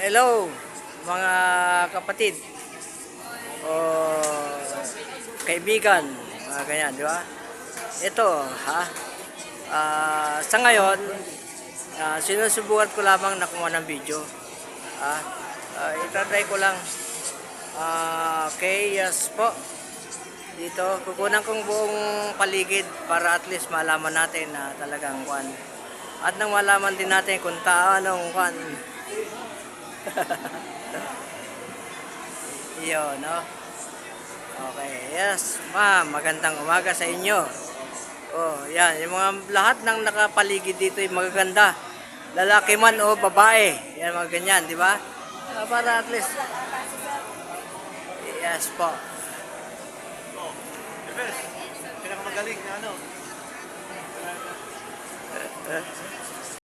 Hello, mga kapatid o kaibigan, mga ganyan, di ba? Ito, ha? Sa ngayon, sinusubukan ko lamang na kumuha ng video. Ha? Itatry ko lang. Okay, yes po. Dito, kukunan kong buong paligid para at least malaman natin na talagang kwan. At nang malaman din natin kung anong kwan. Yun, no? Okay, yes, ma'am, magandang umaga sa inyo. Oh, yan, yung mga lahat ng nakapaligid dito ay magaganda. Lalaki man o babae, yan mga ganyan, di ba? Para at least, yes po. Pinaka magaling na ano.